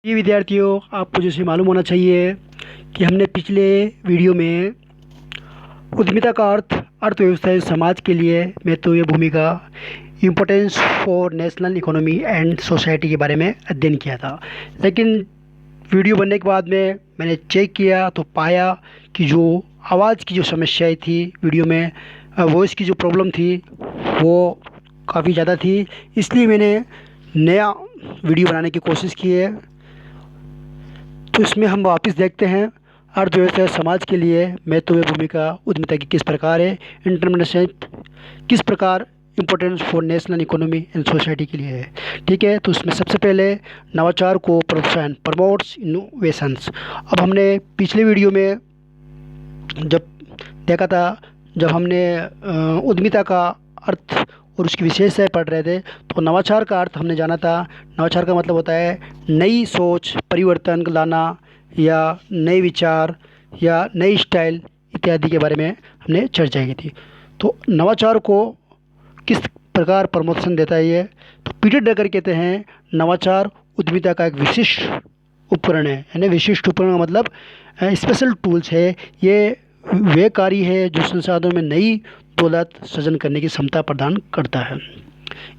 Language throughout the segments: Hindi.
ये विद्यार्थियों, आपको जैसे मालूम होना चाहिए कि हमने पिछले वीडियो में उद्यमिता का अर्थव्यवस्था या समाज के लिए महत्वपूर्ण भूमिका, importance for national economy and society के बारे में अध्ययन किया था। लेकिन वीडियो बनने के बाद में मैंने चेक किया तो पाया कि जो आवाज़ की जो समस्याएं थी वीडियो में, वॉइस की जो प्रॉब्लम थी वो काफ़ी ज़्यादा थी। इसलिए मैंने नया वीडियो बनाने की कोशिश की है। तो इसमें हम वापस देखते हैं अर्थव्यवस्था समाज के लिए महत्वपूर्ण भूमिका उद्यमिता की किस प्रकार है, इंटरप्रेन्योरशिप किस प्रकार importance for national economy and society के लिए है। ठीक है, तो इसमें सबसे पहले नवाचार को प्रोत्साहन, प्रमोट्स इनोवेशंस। अब हमने पिछले वीडियो में जब देखा था, जब हमने उद्यमिता का अर्थ और उसकी विशेषताएं पढ़ रहे थे, तो नवाचार का अर्थ हमने जाना था। नवाचार का मतलब होता है नई सोच, परिवर्तन लाना या नए विचार या नई स्टाइल इत्यादि के बारे में हमने चर्चा की थी। तो नवाचार को किस प्रकार प्रमोशन देता है ये, तो पीटर ड्रकर कहते हैं नवाचार उद्यमिता का एक विशिष्ट उपकरण है। यानी विशिष्ट उपकरण का मतलब स्पेशल टूल्स है। ये वे कार्य है जो संसाधनों में नई दौलत सृजन करने की क्षमता प्रदान करता है।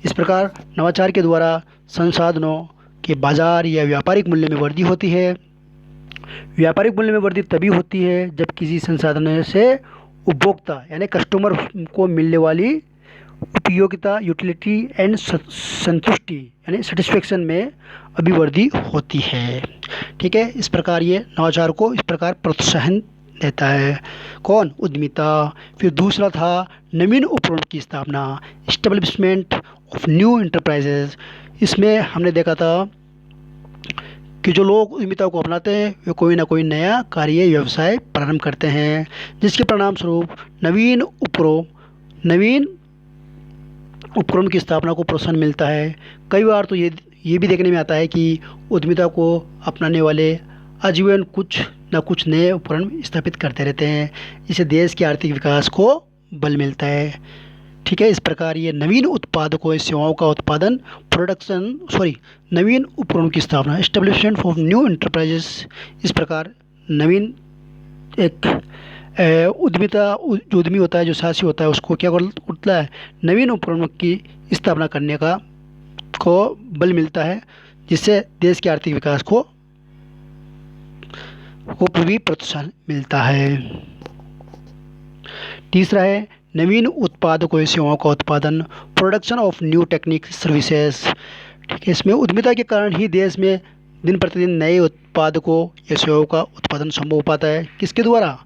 इस प्रकार नवाचार के द्वारा संसाधनों के बाजार या व्यापारिक मूल्य में वृद्धि होती है। व्यापारिक मूल्य में वृद्धि तभी होती है जब किसी संसाधन से उपभोक्ता यानी कस्टमर को मिलने वाली उपयोगिता, यूटिलिटी एंड संतुष्टि यानी सेटिस्फेक्शन में अभिवृद्धि होती है। ठीक है, इस प्रकार ये नवाचार को इस प्रकार प्रोत्साहन देता है। कौन? उद्यमिता। फिर दूसरा था नवीन उपकरण की स्थापना, एस्टेब्लिशमेंट ऑफ न्यू एंटरप्राइजेज। इसमें हमने देखा था कि जो लोग उद्यमिता को अपनाते हैं वे कोई ना कोई नया कार्य व्यवसाय प्रारंभ करते हैं, जिसके परिणाम स्वरूप नवीन उपक्रम की स्थापना को प्रोत्साहन मिलता है। कई बार तो ये भी देखने में आता है कि उद्यमिता को अपनाने वाले आजीवन कुछ न कुछ नए उपकरण स्थापित करते रहते हैं। इससे देश के आर्थिक विकास को बल मिलता है। ठीक है, इस प्रकार ये नवीन उत्पादकों, सेवाओं का उत्पादन, नवीन उपकरणों की स्थापना, एस्टेब्लिशमेंट ऑफ न्यू एंटरप्राइजेस। इस प्रकार नवीन एक उद्यमिता, जो उद्यमी होता है, जो साहसी होता है, उसको क्या करता है? नवीन उपकरणों की स्थापना करने को बल मिलता है, जिससे देश के आर्थिक विकास को भी प्रोत्साहन मिलता है। तीसरा है नवीन उत्पादकों, सेवाओं का उत्पादन, production of new technique services. ठीक है, इसमें उद्यमिता के कारण ही देश में दिन प्रतिदिन नए उत्पादकों या सेवाओं का उत्पादन संभव हो पाता है। किसके द्वारा?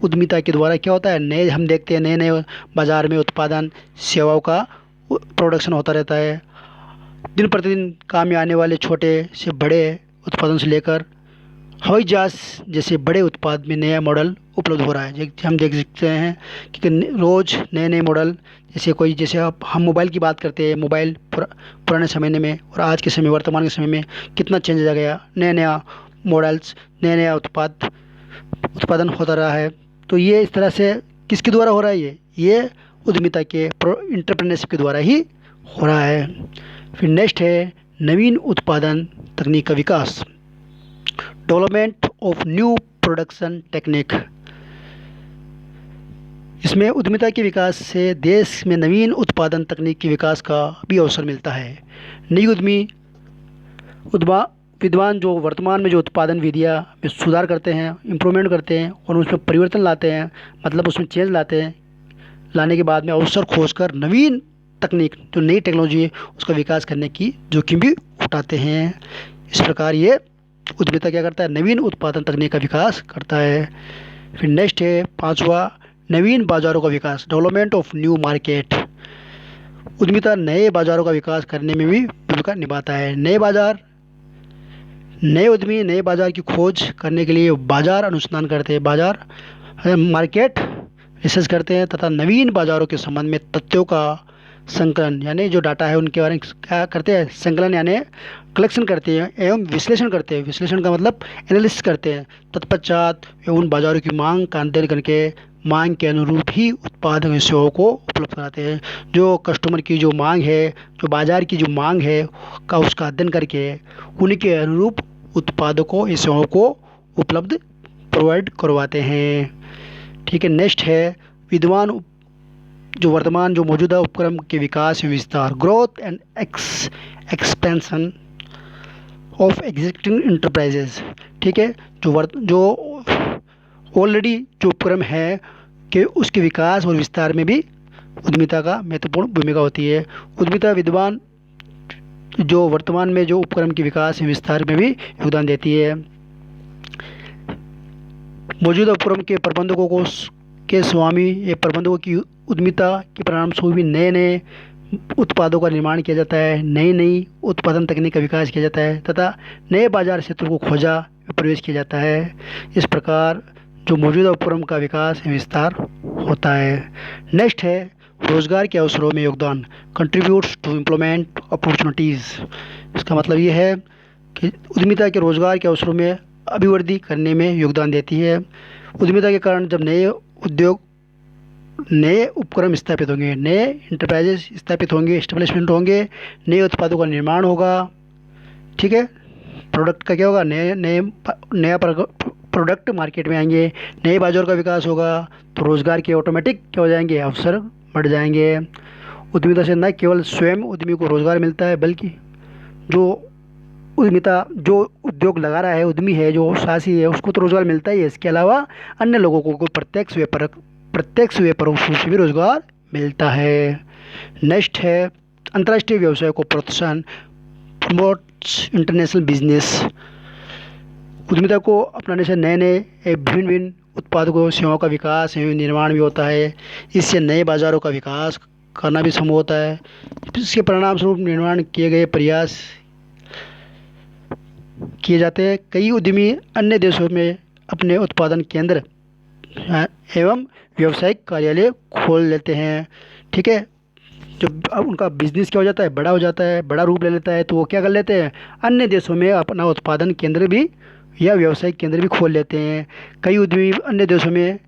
उद्यमिता के द्वारा। क्या होता है? नए, हम देखते हैं नए नए बाजार में उत्पादन, सेवाओं का प्रोडक्शन होता रहता है। दिन प्रतिदिन काम में आने वाले छोटे से बड़े उत्पादन से लेकर हवाई जहाज जैसे बड़े उत्पाद में नया मॉडल उपलब्ध हो रहा है। हम देख सकते हैं कि रोज़ नए नए मॉडल, जैसे अब हम मोबाइल की बात करते हैं, मोबाइल पुराने समय में और आज के समय, वर्तमान के समय में कितना चेंज आ गया। नया नया मॉडल्स, नया नया उत्पादन होता रहा है। तो ये इस तरह से किसके द्वारा हो रहा है? ये उद्यमिता के, एंटरप्रेन्योरशिप के द्वारा ही हो रहा है। फिर नेक्स्ट है नवीन उत्पादन तकनीक का विकास, development of new production technique. इसमें उद्यमिता के विकास से देश में नवीन उत्पादन तकनीक के विकास का भी अवसर मिलता है। नई विद्वान जो वर्तमान में जो उत्पादन विधियाँ में सुधार करते हैं, इम्प्रूवमेंट करते हैं और उसमें परिवर्तन लाते हैं, मतलब उसमें चेंज लाते हैं। लाने के बाद में अवसर खोजकर नवीन तकनीक, जो नई टेक्नोलॉजी है, उसका विकास करने की जोखिम भी उठाते हैं। इस प्रकार ये उद्यमिता क्या करता है? नवीन उत्पादन तकनीक का विकास करता है। फिर नेक्स्ट है पांचवा नवीन बाजारों का विकास, डेवलपमेंट ऑफ न्यू मार्केट। उद्यमिता नए बाजारों का विकास करने में भी भूमिका निभाता है। नए उद्यमी नए बाजार की खोज करने के लिए बाजार अनुसंधान करते हैं, मार्केट रिसर्च करते हैं तथा नवीन बाजारों के संबंध में तथ्यों का संकलन यानी जो डाटा है उनके बारे में क्या करते हैं? संकलन यानी कलेक्शन करते हैं एवं विश्लेषण करते हैं। विश्लेषण का मतलब एनालिसिस करते हैं। तत्पश्चात उन बाजारों की मांग का अध्ययन करके मांग के अनुरूप ही उत्पाद और सेवाओं को उपलब्ध कराते हैं। जो कस्टमर की जो मांग है, जो बाज़ार की जो मांग है का उसका अध्ययन करके उन्हीं के अनुरूप उत्पादकों या सेवाओं को उपलब्ध प्रोवाइड करवाते हैं। ठीक है, नेक्स्ट है विद्वान वर्तमान जो मौजूदा उपक्रम के विकास एवं विस्तार, growth and expansion of existing enterprises. ठीक है, जो ऑलरेडी जो उपक्रम है कि उसके विकास और विस्तार में भी उद्यमिता का महत्वपूर्ण भूमिका होती है। उद्यमिता विद्वान जो वर्तमान में जो उपक्रम के विकास एवं विस्तार में भी योगदान देती है। मौजूदा उपक्रम के प्रबंधकों को के स्वामी या प्रबंधकों की उद्यमिता के परिणामस्वरूप भी नए नए उत्पादों का निर्माण किया जाता है, नई नई उत्पादन तकनीक का विकास किया जाता है तथा नए बाजार क्षेत्रों को खोजा प्रवेश किया जाता है। इस प्रकार जो मौजूदा उपक्रम का विकास एवं विस्तार होता है। नेक्स्ट है रोजगार के अवसरों में योगदान, कंट्रीब्यूट्स टू एम्प्लॉयमेंट अपॉर्चुनिटीज़। इसका मतलब ये है कि उद्यमिता के रोजगार के अवसरों में अभिवृद्धि करने में योगदान देती है। उद्यमिता के कारण जब नए उपक्रम स्थापित होंगे, नए इंटरप्राइजेस स्थापित होंगे, एस्टेब्लिशमेंट होंगे, नए उत्पादों का निर्माण होगा। ठीक है, प्रोडक्ट का क्या होगा, नया प्रोडक्ट मार्केट में आएंगे, नए बाजार का विकास होगा तो रोज़गार के ऑटोमेटिक क्या हो जाएंगे, अवसर बढ़ जाएंगे। उद्यमिता से न केवल स्वयं उद्यमी को रोज़गार मिलता है बल्कि जो उद्योग लगा रहा है, उद्यमी है, जो साहसी है, उसको तो रोज़गार मिलता ही है। इसके अलावा अन्य लोगों को प्रत्यक्ष व परोक्ष रूप से भी रोज़गार मिलता है। नेक्स्ट है अंतर्राष्ट्रीय व्यवसाय को प्रोत्साहन, प्रमोट्स इंटरनेशनल बिजनेस। उद्यमिता को अपनाने से नए भिन्न उत्पादों सेवाओं का विकास एवं निर्माण भी होता है। इससे नए बाज़ारों का विकास करना भी संभव होता है। इसके परिणाम स्वरूप निर्माण किए गए प्रयास किए जाते हैं। कई उद्यमी अन्य देशों में अपने उत्पादन केंद्र एवं व्यावसायिक कार्यालय खोल लेते हैं। ठीक है, जब उनका बिजनेस क्या हो जाता है, बड़ा हो जाता है, बड़ा रूप ले लेता है, तो वो क्या कर लेते हैं, अन्य देशों में अपना उत्पादन केंद्र भी या व्यावसायिक केंद्र भी खोल लेते हैं। कई उद्यमी अन्य देशों में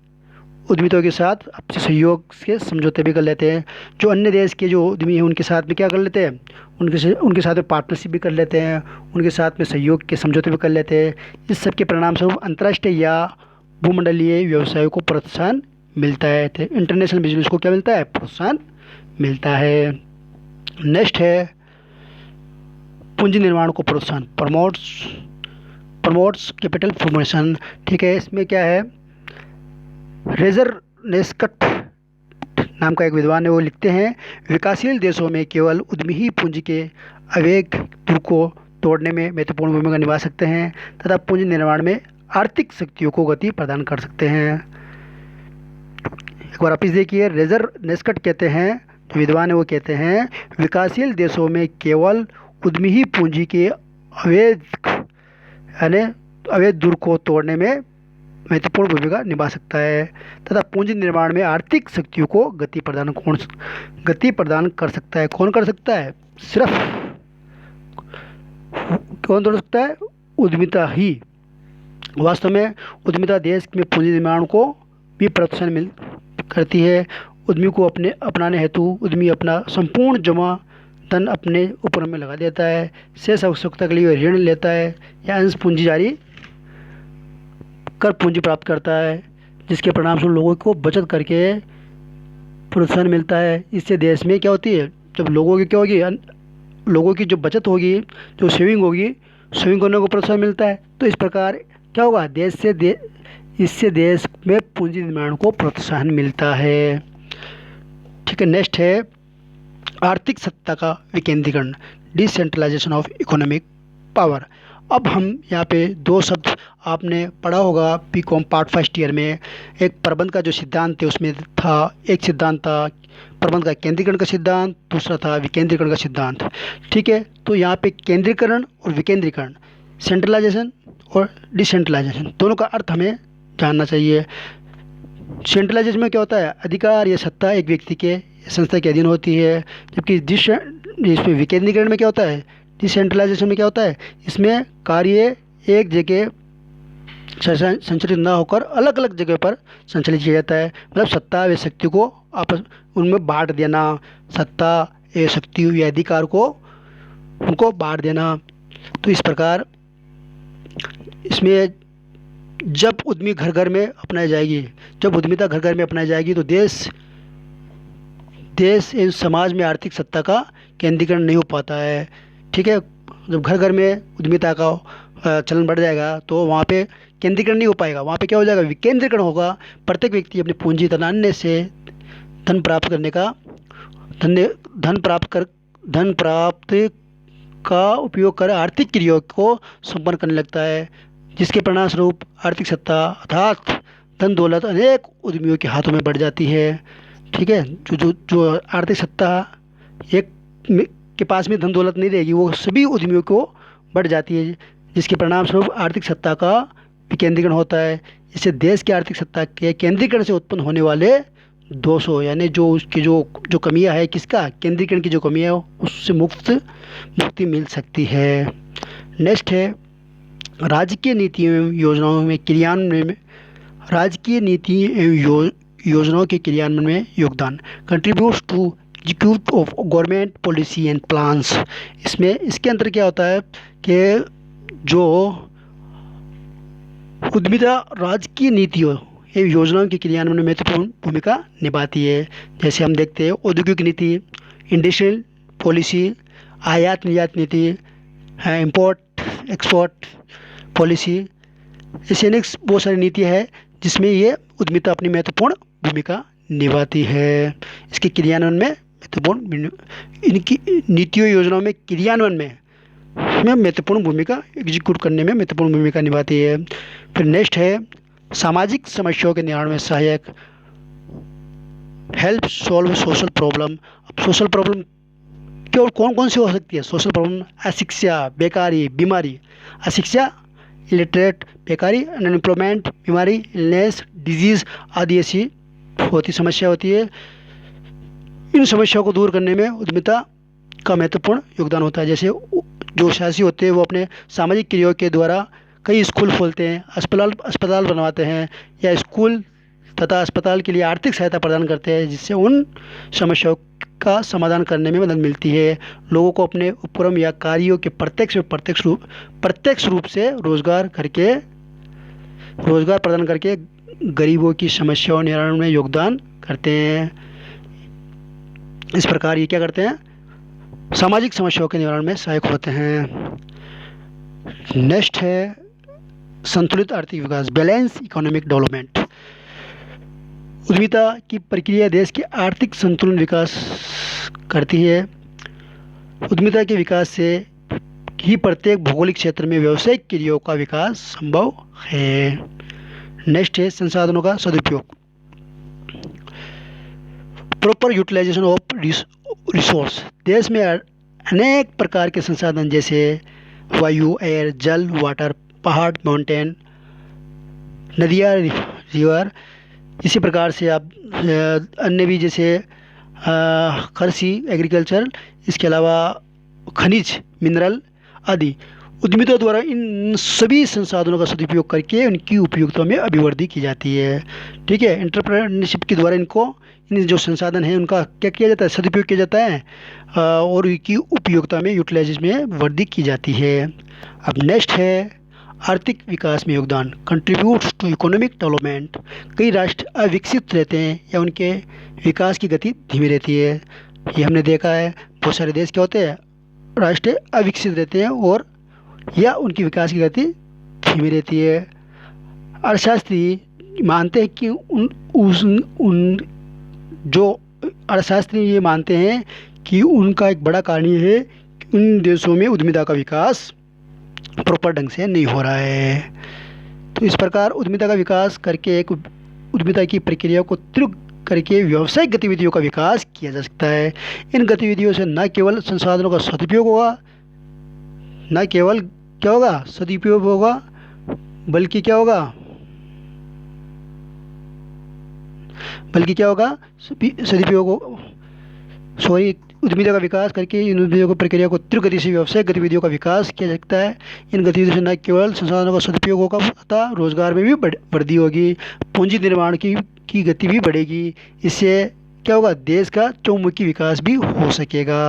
उद्यमियों के साथ आपसी सहयोग के समझौते भी कर लेते हैं। जो अन्य देश के जो उद्यमी हैं उनके साथ में क्या कर लेते हैं, उनके साथ में पार्टनरशिप भी कर लेते हैं, उनके साथ में सहयोग के समझौते भी कर लेते हैं। इस सब के परिणाम स्वरूप अंतर्राष्ट्रीय या भूमंडलीय व्यवसायों को प्रोत्साहन मिलता है। तो इंटरनेशनल बिजनेस को क्या मिलता है, प्रोत्साहन मिलता है। नेक्स्ट है पूंजी निर्माण को प्रोत्साहन, प्रमोट्स कैपिटल फॉर्मेशन। ठीक है, इसमें क्या है, रेजर नेस्कट नाम का एक विद्वान है, वो लिखते हैं विकासशील देशों में केवल उद्यमी ही पूंजी के अवैध दुर को तोड़ने में महत्वपूर्ण भूमिका निभा सकते हैं तथा पूंजी निर्माण में आर्थिक शक्तियों को गति प्रदान कर सकते हैं। एक बार वापिस देखिए, रेजर नेस्कट कहते हैं, जो विद्वान है वो कहते हैं विकासशील देशों में केवल उद्यमी ही पूंजी के अवैध दुर को तोड़ने में महत्वपूर्ण भूमिका निभा सकता है तथा पूंजी निर्माण में आर्थिक शक्तियों को गति प्रदान कर सकता है। कौन कर सकता है, सिर्फ कौन तोड़ सकता है, उद्यमिता ही। वास्तव में उद्यमिता देश में पूंजी निर्माण को भी प्रोत्साहन करती है। उद्यमी को अपनाने हेतु उद्यमी अपना संपूर्ण जमा धन अपने उपक्रम में लगा देता है, शेष आवश्यकता के लिए ऋण लेता है या अंश पूंजी जारी कर पूंजी प्राप्त करता है, जिसके परिणाम स्वरूप लोगों को बचत करके प्रोत्साहन मिलता है। इससे देश में क्या होती है, जब लोगों की क्या होगी, लोगों की जो बचत होगी, जो सेविंग होगी, सेविंग करने को प्रोत्साहन मिलता है। तो इस प्रकार क्या होगा, इससे देश में पूंजी निर्माण को प्रोत्साहन मिलता है। ठीक है, नेक्स्ट है आर्थिक सत्ता का विकेंद्रीकरण, डिसेंट्रलाइजेशन ऑफ इकोनॉमिक पावर। अब हम यहाँ पे दो शब्द आपने पढ़ा होगा बीकॉम पार्ट फर्स्ट ईयर में। एक प्रबंध का जो सिद्धांत थे उसमें था, एक सिद्धांत था प्रबंध का केंद्रीकरण का सिद्धांत, दूसरा था विकेंद्रीकरण का सिद्धांत। ठीक है, तो यहाँ पे केंद्रीकरण और विकेंद्रीकरण, सेंट्रलाइजेशन और डिसेंट्रलाइजेशन, दोनों का अर्थ हमें जानना चाहिए। सेंट्रलाइजेशन में क्या होता है, अधिकार या सत्ता एक व्यक्ति के संस्था के अधीन होती है, जबकि इसमें विकेंद्रीकरण में क्या होता है, डिसेंट्रलाइजेशन में क्या होता है, इसमें कार्य एक जगह संचालित ना होकर अलग अलग जगह पर संचालित किया जाता है। मतलब सत्ता व शक्ति को आपस उनमें बांट देना, सत्ता या शक्ति या अधिकार को उनको बांट देना। तो इस प्रकार इसमें जब उद्यमी घर घर में अपनाई जाएगी, जब उद्यमिता घर घर में अपनाई जाएगी तो देश एवं समाज में आर्थिक सत्ता का केंद्रीकरण नहीं हो पाता है। ठीक है, जब घर घर में उद्यमिता का चलन बढ़ जाएगा तो वहाँ पे केंद्रीकरण नहीं हो पाएगा, वहाँ पे क्या हो जाएगा, विकेंद्रीकरण होगा। प्रत्येक व्यक्ति अपनी पूंजी तनान्य से धन प्राप्त करने का धन प्राप्त का उपयोग कर आर्थिक क्रियाओं को संपन्न करने लगता है, जिसके परिणाम स्वरूप आर्थिक सत्ता अर्थात धन दौलत अनेक उद्यमियों के हाथों में बढ़ जाती है। ठीक है, जो आर्थिक सत्ता एक के पास में धन दौलत नहीं रहेगी, वो सभी उद्यमियों को बढ़ जाती है, जिसके परिणाम स्वरूप आर्थिक सत्ता का विकेंद्रीकरण होता है। इससे देश की आर्थिक सत्ता के केंद्रीकरण से उत्पन्न होने वाले दोषों यानी जो उसकी जो कमियां है, किसका केंद्रीकरण की जो कमियां है, उससे मुक्ति मिल सकती है। नेक्स्ट है राजकीय नीतियों एवं योजनाओं में क्रियान्वयन में राजकीय नीति एवं योजनाओं के क्रियान्वयन में योगदान, contributes to execute of government policy and plans. इसके अंदर क्या होता है कि जो उद्यमिता राजकीय नीतियों एवं योजनाओं के क्रियान्वयन में महत्वपूर्ण भूमिका निभाती है। जैसे हम देखते हैं औद्योगिक नीति, इंडस्ट्रियल पॉलिसी, आयात निर्यात नीति, इंपोर्ट एक्सपोर्ट पॉलिसी, ऐसे अनेक बहुत सारी नीतियाँ हैं जिसमें ये उद्यमिता अपनी महत्वपूर्ण भूमिका निभाती है। इसके क्रियान्वयन में महत्वपूर्ण, इनकी नीतियों योजनाओं में क्रियान्वयन में महत्वपूर्ण भूमिका एग्जीक्यूट करने में महत्वपूर्ण भूमिका निभाती है। फिर नेक्स्ट है सामाजिक समस्याओं के निवारण में सहायक, हेल्प सॉल्व सोशल प्रॉब्लम। अब सोशल प्रॉब्लम केवल कौन कौन सी हो सकती है? सोशल प्रॉब्लम अशिक्षा, बेकारी, बीमारी, अशिक्षा इलिटरेट, बेकारी, अनएम्प्लॉयमेंट, बीमारी, इलनेस, डिजीज़ आदि ऐसी बहुत ही समस्या होती है। इन समस्याओं को दूर करने में उद्यमिता का महत्वपूर्ण योगदान होता है। जैसे जो शासी होते हैं वो अपने सामाजिक क्रियाओं के द्वारा कई स्कूल खोलते हैं, अस्पताल बनवाते हैं, या स्कूल तथा अस्पताल के लिए आर्थिक सहायता प्रदान करते हैं, जिससे उन समस्याओं का समाधान करने में मदद मिलती है। लोगों को अपने उपक्रम या कार्यों के प्रत्यक्ष रूप से रोजगार प्रदान करके गरीबों की समस्याओं निवारण में योगदान करते हैं। इस प्रकार ये क्या करते हैं, सामाजिक समस्याओं के निवारण में सहायक होते हैं। नेक्स्ट है संतुलित आर्थिक विकास, बैलेंस इकोनॉमिक डेवलपमेंट। उद्यमिता की प्रक्रिया देश के आर्थिक संतुलन विकास करती है। उद्यमिता के विकास से ही प्रत्येक भौगोलिक क्षेत्र में व्यावसायिक क्रियाओं का विकास संभव है। नेक्स्ट है संसाधनों का सदुपयोग, प्रॉपर यूटिलाइजेशन ऑफ रिसोर्स। देश में अनेक प्रकार के संसाधन जैसे वायु, एयर, जल, वाटर, पहाड़, माउंटेन, नदियाँ, रिवर, इसी प्रकार से आप अन्य भी जैसे कृषि, एग्रीकल्चर, इसके अलावा खनिज, मिनरल आदि, उद्यमिता द्वारा इन सभी संसाधनों का सदुपयोग करके उनकी उपयोगिता में अभिवृद्धि की जाती है। ठीक है, एंटरप्रेन्योरशिप के द्वारा इन जो संसाधन हैं उनका क्या किया जाता है, सदुपयोग किया जाता है और उनकी उपयोगिता में, यूटिलाइजेशन में वृद्धि की जाती है। अब नेक्स्ट है आर्थिक विकास में योगदान, कंट्रीब्यूट्स टू इकोनॉमिक डेवलपमेंट। कई राष्ट्र अविकसित रहते हैं या उनके विकास की गति धीमी रहती है। ये हमने देखा है, बहुत सारे देश क्या होते हैं, राष्ट्र अविकसित रहते हैं और या उनकी विकास की गति धीमी रहती है। अर्थशास्त्री मानते हैं कि जो अर्थशास्त्री ये मानते हैं कि उनका एक बड़ा कारण ये है कि उन देशों में उद्यमिता का विकास प्रॉपर ढंग से नहीं हो रहा है। तो इस प्रकार उद्यमिता का विकास करके एक उद्यमिता की प्रक्रिया को तीव्र करके व्यावसायिक गतिविधियों का विकास किया जा सकता है। इन गतिविधियों से न केवल संसाधनों का सदुपयोग होगा, न केवल क्या होगा सदुपयोग होगा, बल्कि क्या होगा सदुपयोग उद्यमिता का विकास करके इन उद्यमियों की प्रक्रिया को तीव्र गति से व्यावसायिक गतिविधियों का विकास किया जा सकता है। इन गतिविधियों से न केवल संसाधनों का सदुपयोग होगा तथा रोजगार में भी वृद्धि होगी, पूंजी निर्माण की गति भी बढ़ेगी। इससे क्या होगा, देश का चहुमुखी विकास भी हो सकेगा।